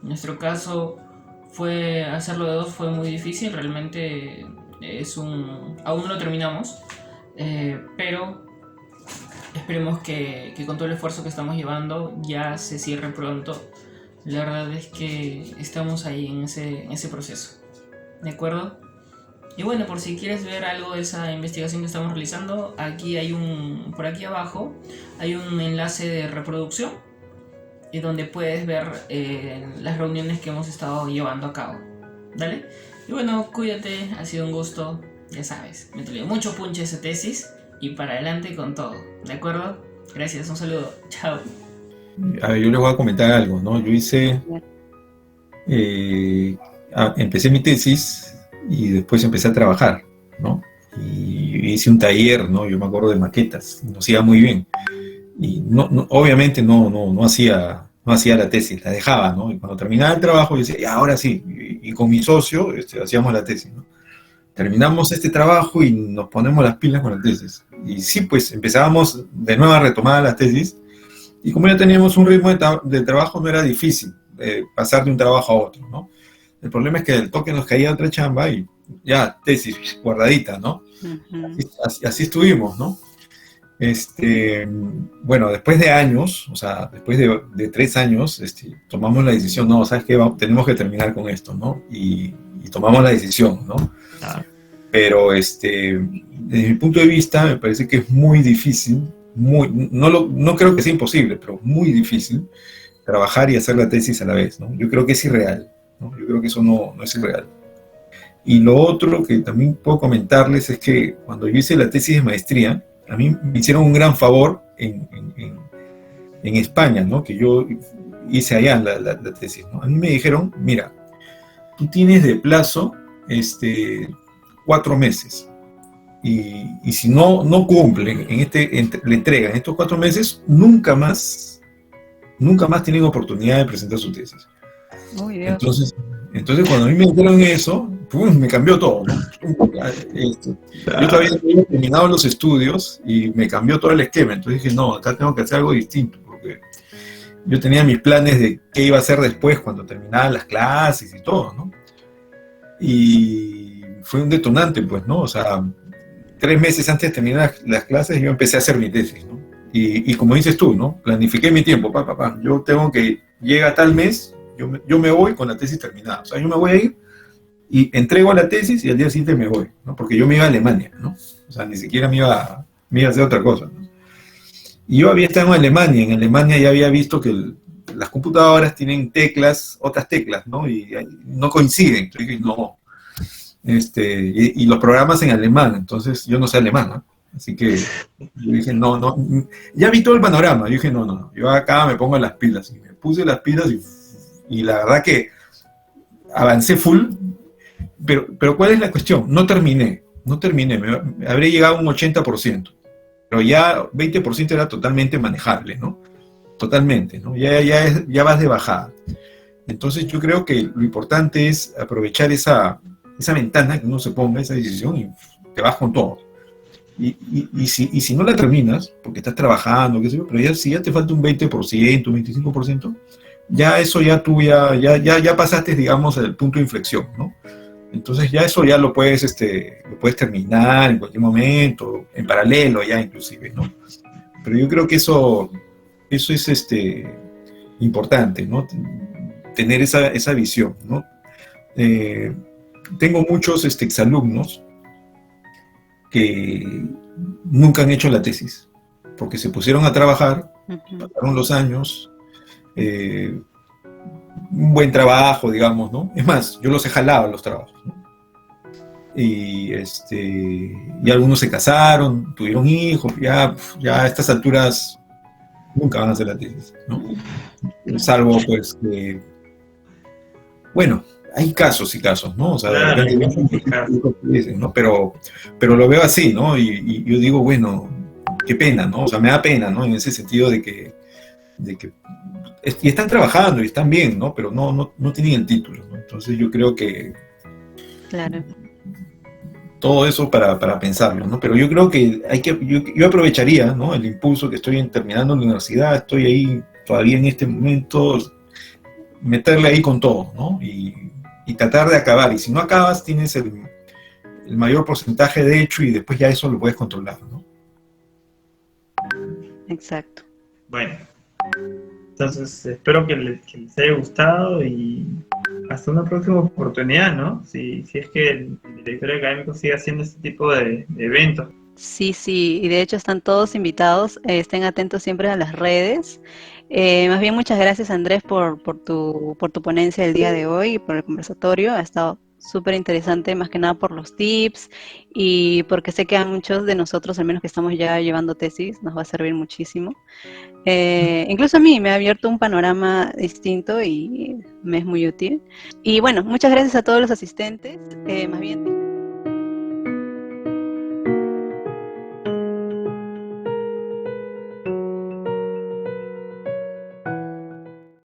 En nuestro caso hacerlo de dos fue muy difícil, realmente aún no lo terminamos, pero esperemos que con todo el esfuerzo que estamos llevando ya se cierre pronto. La verdad es que estamos ahí en ese proceso, ¿de acuerdo? Y bueno, por si quieres ver algo de esa investigación que estamos realizando, por aquí abajo hay un enlace de reproducción y donde puedes ver las reuniones que hemos estado llevando a cabo. ¿Dale? Y bueno, cuídate, ha sido un gusto, ya sabes, me dio mucho punche esa tesis y para adelante con todo, ¿de acuerdo? Gracias, un saludo, chao. A ver, yo les voy a comentar algo, ¿no? Yo empecé mi tesis y después empecé a trabajar, ¿no? Y hice un taller, ¿no? Yo me acuerdo de maquetas, nos iba muy bien. Y obviamente no hacía la tesis, la dejaba, ¿no? Y cuando terminaba el trabajo, yo decía, ya, ahora sí, y con mi socio hacíamos la tesis, ¿no? Terminamos este trabajo y nos ponemos las pilas con la tesis. Y sí, pues empezábamos de nuevo a retomar la tesis, y como ya teníamos un ritmo de trabajo, no era difícil pasar de un trabajo a otro, ¿no? El problema es que del toque nos caía otra chamba y ya, tesis guardadita, ¿no? Uh-huh. Así estuvimos, ¿no? Bueno, después de años, o sea, después de 3 años, tomamos la decisión, no, ¿sabes qué? Tenemos que terminar con esto, ¿no? Y tomamos la decisión, ¿no? Pero, desde mi punto de vista, me parece que es muy difícil, no creo que sea imposible, pero muy difícil trabajar y hacer la tesis a la vez, ¿no? Yo creo que es irreal, ¿no? Yo creo que eso no es irreal. Y lo otro que también puedo comentarles es que cuando yo hice la tesis de maestría, a mí me hicieron un gran favor en España, ¿no? Que yo hice allá la tesis, ¿no? A mí me dijeron, mira, tú tienes de plazo 4 meses. Y si no cumplen la entrega en estos 4 meses, nunca más tienen oportunidad de presentar su tesis. Muy bien. Entonces cuando a mí me dijeron eso, me cambió todo, ¿no? Yo todavía no había terminado los estudios y me cambió todo el esquema. Entonces dije, no, acá tengo que hacer algo distinto, porque yo tenía mis planes de qué iba a hacer después cuando terminaban las clases y todo, ¿no? Y fue un detonante, pues, ¿no? O sea, 3 meses antes de terminar las clases yo empecé a hacer mi tesis, ¿no? Y como dices tú, ¿no? Planifiqué mi tiempo, yo tengo que, llega tal mes, yo me voy con la tesis terminada. O sea, yo me voy a ir y entrego la tesis y al día siguiente me voy, ¿no? Porque yo me iba a Alemania, ¿no? O sea, ni siquiera me iba a hacer otra cosa, ¿no? Y yo había estado en Alemania ya había visto que las computadoras tienen otras teclas, ¿no? Y no coinciden. Entonces dije, no. Y los programas en alemán, entonces yo no sé alemán, ¿no? Así que yo dije, no, ya vi todo el panorama. Yo dije, no, yo acá me pongo las pilas. Y me puse las pilas y la verdad que avancé full, pero ¿cuál es la cuestión? No terminé, me habré llegado a un 80%, pero ya 20% era totalmente manejable, ¿no? Totalmente, ¿no? Ya vas de bajada. Entonces yo creo que lo importante es aprovechar esa ventana que uno se ponga, esa decisión, y te vas con todo. Y si no la terminas, porque estás trabajando, qué sé yo, pero si ya te falta un 20%, un 25%, ya eso ya pasaste, digamos, al punto de inflexión, ¿no? Entonces ya eso ya lo puedes terminar en cualquier momento, en paralelo ya inclusive, ¿no? Pero yo creo que eso es importante, ¿no? Tener esa visión, ¿no? Tengo muchos exalumnos que nunca han hecho la tesis, porque se pusieron a trabajar, pasaron los años, un buen trabajo, digamos, ¿no? Es más, yo los he jalado los trabajos, ¿no? Y algunos se casaron, tuvieron hijos, ya a estas alturas nunca van a hacer la tesis, ¿no? Salvo, pues, que, bueno, hay casos y casos, ¿no? O sea, Claro, de repente, ¿no? Pero lo veo así, ¿no? Y yo digo, bueno, qué pena, ¿no? O sea, me da pena, ¿no? En ese sentido de que y están trabajando y están bien, ¿no? Pero no tienen el título, ¿no? Entonces yo creo que Claro. todo eso para pensarlo, ¿no? Pero yo creo que yo aprovecharía, ¿no? El impulso que estoy terminando la universidad, estoy ahí todavía en este momento, meterle ahí con todo, ¿no? Y tratar de acabar. Y si no acabas, tienes el mayor porcentaje de hecho y después ya eso lo puedes controlar, ¿no? Exacto. Bueno, entonces espero que les haya gustado y hasta una próxima oportunidad, ¿no? Si es que el directorio académico sigue haciendo este tipo de eventos. Sí, y de hecho están todos invitados, estén atentos siempre a las redes. Más bien muchas gracias Andrés por tu ponencia del día de hoy y por el conversatorio, ha estado súper interesante más que nada por los tips y porque sé que a muchos de nosotros, al menos que estamos ya llevando tesis, nos va a servir muchísimo. Incluso a mí me ha abierto un panorama distinto y me es muy útil. Y bueno, muchas gracias a todos los asistentes, más bien